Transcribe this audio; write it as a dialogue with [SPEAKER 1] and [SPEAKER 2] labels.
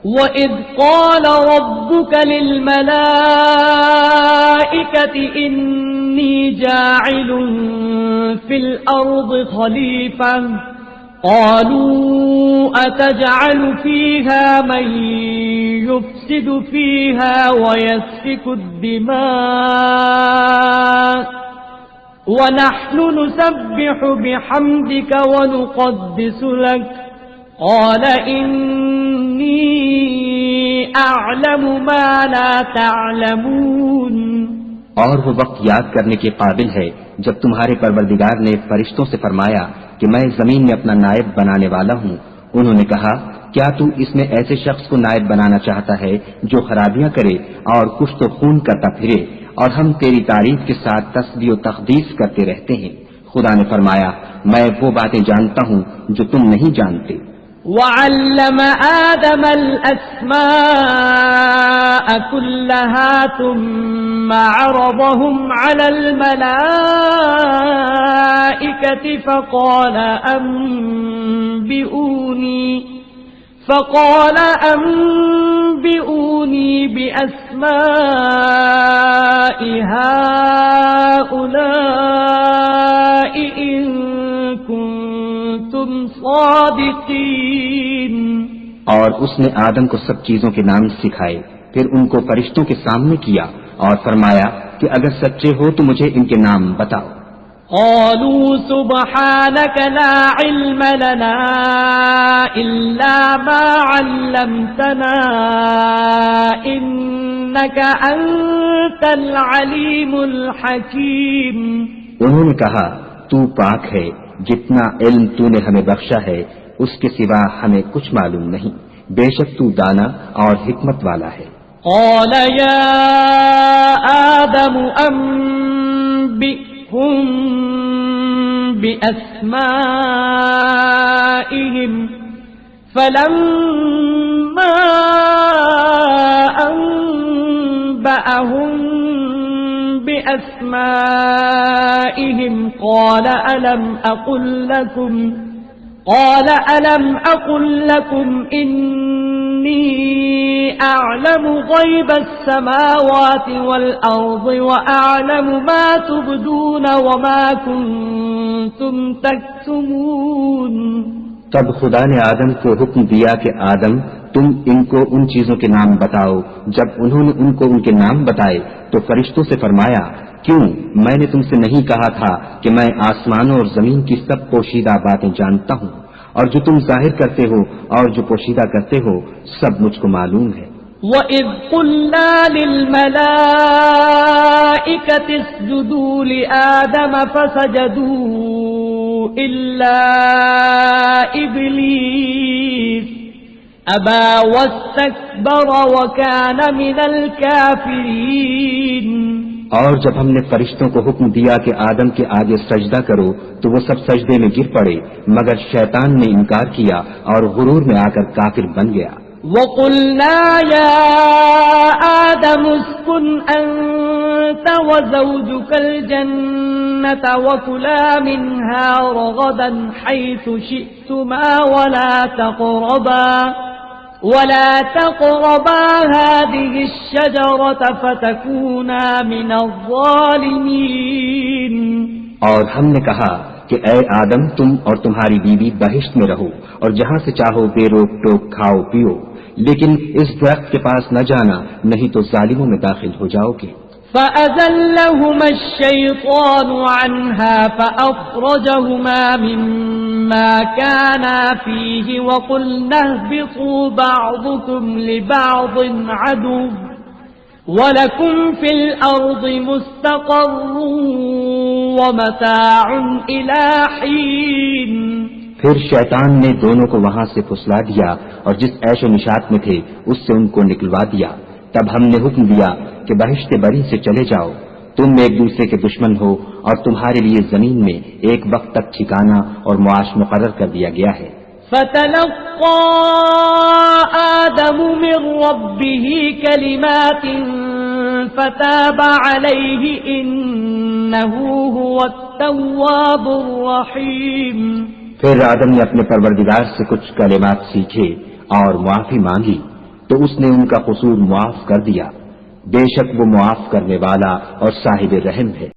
[SPEAKER 1] وَإِذْ قَالَ رَبُّكَ لِلْمَلَائِكَةِ إِنِّي جَاعِلٌ فِي الْأَرْضِ خَلِيفَةً قَالُوا أَتَجْعَلُ فِيهَا مَن يُفْسِدُ فِيهَا وَيَسْفِكُ الدِّمَاءَ وَنَحْنُ نُسَبِّحُ بِحَمْدِكَ وَنُقَدِّسُ لَكَ قَالَ إِنِّي أَعْلَمُ مَا لَا تَعْلَمُونَ۔
[SPEAKER 2] اور وہ وقت یاد کرنے کے قابل ہے جب تمہارے پروردگار نے فرشتوں سے فرمایا کہ میں زمین میں اپنا نائب بنانے والا ہوں۔ انہوں نے کہا کیا تو اس میں ایسے شخص کو نائب بنانا چاہتا ہے جو خرابیاں کرے اور کچھ تو خون کرتا پھرے، اور ہم تیری تعریف کے ساتھ تسبیح و تقدیس کرتے رہتے ہیں۔ خدا نے فرمایا میں وہ باتیں جانتا ہوں جو تم نہیں جانتے۔
[SPEAKER 1] وَعَلَّمَ آدَمَ الْأَسْمَاءَ كُلَّهَا ثُمَّ عَرَضَهُمْ عَلَى الْمَلَائِكَةِ فَقَالَ أَنبِئُونِي بِأَسْمَاءِ هَؤُلَاءِ إِن كُنتُمْ صَادِقِينَ۔
[SPEAKER 2] اور اس نے آدم کو سب چیزوں کے نام سکھائے، پھر ان کو فرشتوں کے سامنے کیا اور فرمایا کہ اگر سچے ہو تو مجھے ان کے نام بتاؤ۔
[SPEAKER 1] قالوا سبحانك لا علم لنا إلا ما علمتنا إنك أنت العليم الحكيم۔
[SPEAKER 2] انہوں نے کہا تو پاک ہے، جتنا علم تو نے ہمیں بخشا ہے اس کے سوا ہمیں کچھ معلوم نہیں، بے شک تو دانا اور حکمت والا ہے۔
[SPEAKER 1] قال يا آدم أنبئهم بأسمائهم فلما أنبأهم بأسمائهم قال ألم أقل لكم إني أعلم غيب السماوات والأرض وأعلم ما تبدون وما كنتم تكتمون۔
[SPEAKER 2] تب خدا نے آدم کو حکم دیا کہ آدم تم ان کو ان چیزوں کے نام بتاؤ۔ جب انہوں نے ان کو ان کے نام بتائے تو فرشتوں سے فرمایا کیوں میں نے تم سے نہیں کہا تھا کہ میں آسمانوں اور زمین کی سب پوشیدہ باتیں جانتا ہوں، اور جو تم ظاہر کرتے ہو اور جو پوشیدہ کرتے ہو سب مجھ کو معلوم ہے۔
[SPEAKER 1] وَإِذْ قُلْنَا لِلْمَلَائِكَةِ اسْجُدُوا لِآدَمَ فَسَجَدُوا إِلَّا إِبْلِيسَ أَبَى وَاسْتَكْبَرَ وَكَانَ مِنَ الْكَافِرِينَ۔
[SPEAKER 2] اور جب ہم نے فرشتوں کو حکم دیا کہ آدم کے آگے سجدہ کرو تو وہ سب سجدے میں گر پڑے، مگر شیطان نے انکار کیا اور غرور میں آ کر کافر بن گیا۔
[SPEAKER 1] وَقُلْنَا يَا آدَمُ اسْكُنْ أَنْتَ وَزَوْجُكَ الْجَنَّةَ وَكُلَا مِنْهَا رَغَدًا حَيْثُ شِئْتُمَا ولا تقربا هذه الشجرة فتكونا من الظالمين۔
[SPEAKER 2] اور ہم نے کہا کہ اے آدم تم اور تمہاری بیوی بہشت میں رہو اور جہاں سے چاہو بے روک ٹوک کھاؤ پیو، لیکن اس درخت کے پاس نہ جانا نہیں تو ظالموں میں داخل ہو جاؤ گے۔
[SPEAKER 1] فَأَزَلَّهُمَا الشَّيْطَانُ عَنْهَا فَأَخْرَجَهُمَا مِمَّا كَانَا فِيهِ وَقُلْنَا اهْبِطُوا بَعْضُكُمْ لِبَعْضٍ عَدُوٌّ وَلَكُمْ فِي الْأَرْضِ مُسْتَقَرٌّ وَمَتَاعٌ إِلَى حِينٍ۔
[SPEAKER 2] پھر شیطان نے دونوں کو وہاں سے پھسلا دیا اور جس عیش و نشاط میں تھے اس سے ان کو نکلوا دیا۔ تب ہم نے حکم دیا کہ بہشت بری سے چلے جاؤ، تم ایک دوسرے کے دشمن ہو اور تمہارے لیے زمین میں ایک وقت تک ٹھکانہ اور معاش مقرر کر دیا گیا ہے۔
[SPEAKER 1] فَتَلَقَّى آدَمُ مِن رَّبِّهِ كَلِمَاتٍ فَتَابَ عَلَيْهِ إِنَّهُ هُوَ التَّوَّابُ الرَّحِيمُ۔
[SPEAKER 2] پھر آدم نے اپنے پروردگار سے کچھ کلمات سیکھے اور معافی مانگی، تو اس نے ان کا قصور معاف کر دیا، بے شک وہ معاف کرنے والا اور صاحب رحم ہے۔